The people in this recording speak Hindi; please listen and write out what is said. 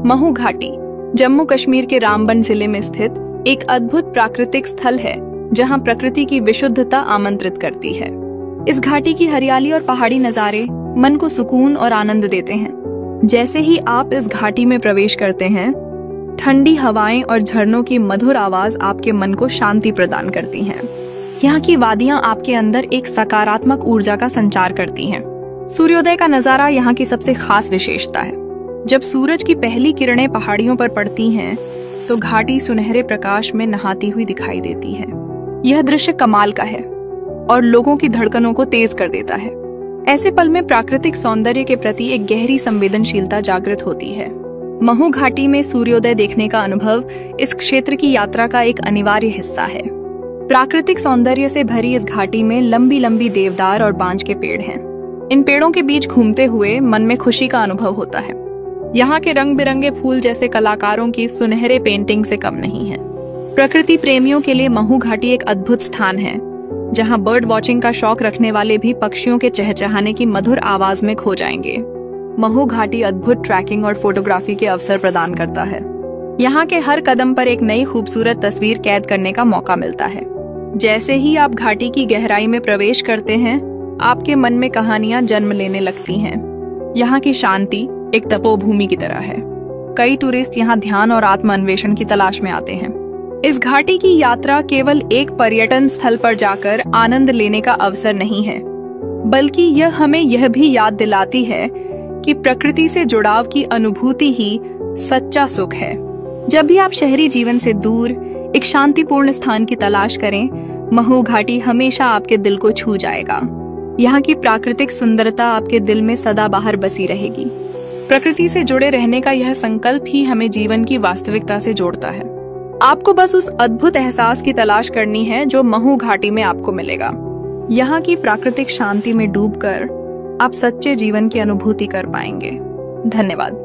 महू घाटी जम्मू कश्मीर के रामबन जिले में स्थित एक अद्भुत प्राकृतिक स्थल है जहां प्रकृति की विशुद्धता आमंत्रित करती है। इस घाटी की हरियाली और पहाड़ी नजारे मन को सुकून और आनंद देते हैं। जैसे ही आप इस घाटी में प्रवेश करते हैं, ठंडी हवाएं और झरनों की मधुर आवाज आपके मन को शांति प्रदान करती हैं। यहाँ की वादियां आपके अंदर एक सकारात्मक ऊर्जा का संचार करती हैं। सूर्योदय का नजारा यहाँ की सबसे खास विशेषता है। जब सूरज की पहली किरणें पहाड़ियों पर पड़ती हैं, तो घाटी सुनहरे प्रकाश में नहाती हुई दिखाई देती है। यह दृश्य कमाल का है और लोगों की धड़कनों को तेज कर देता है। ऐसे पल में प्राकृतिक सौंदर्य के प्रति एक गहरी संवेदनशीलता जागृत होती है। महू घाटी में सूर्योदय देखने का अनुभव इस क्षेत्र की यात्रा का एक अनिवार्य हिस्सा है। प्राकृतिक सौंदर्य से भरी इस घाटी में लंबी लंबी देवदार और बांज के पेड़ हैं। इन पेड़ों के बीच घूमते हुए मन में खुशी का अनुभव होता है। यहाँ के रंग बिरंगे फूल जैसे कलाकारों की सुनहरे पेंटिंग से कम नहीं है। प्रकृति प्रेमियों के लिए महू घाटी एक अद्भुत स्थान है, जहाँ बर्ड वॉचिंग का शौक रखने वाले भी पक्षियों के चहचहाने की मधुर आवाज में खो जाएंगे। महू घाटी अद्भुत ट्रैकिंग और फोटोग्राफी के अवसर प्रदान करता है। यहाँ के हर कदम पर एक नई खूबसूरत तस्वीर कैद करने का मौका मिलता है। जैसे ही आप घाटी की गहराई में प्रवेश करते हैं, आपके मन में कहानियां जन्म लेने लगती हैं। यहाँ की शांति एक तपोभूमि की तरह है। कई टूरिस्ट यहाँ ध्यान और आत्म अन्वेषण की तलाश में आते हैं। इस घाटी की यात्रा केवल एक पर्यटन स्थल पर जाकर आनंद लेने का अवसर नहीं है, बल्कि यह हमें यह भी याद दिलाती है कि प्रकृति से जुड़ाव की अनुभूति ही सच्चा सुख है। जब भी आप शहरी जीवन से दूर एक शांतिपूर्ण स्थान की तलाश करें, महू घाटी हमेशा आपके दिल को छू जाएगा। यहाँ की प्राकृतिक सुंदरता आपके दिल में सदा बाहर बसी रहेगी। प्रकृति से जुड़े रहने का यह संकल्प ही हमें जीवन की वास्तविकता से जोड़ता है। आपको बस उस अद्भुत एहसास की तलाश करनी है जो महू घाटी में आपको मिलेगा। यहाँ की प्राकृतिक शांति में डूबकर आप सच्चे जीवन की अनुभूति कर पाएंगे। धन्यवाद।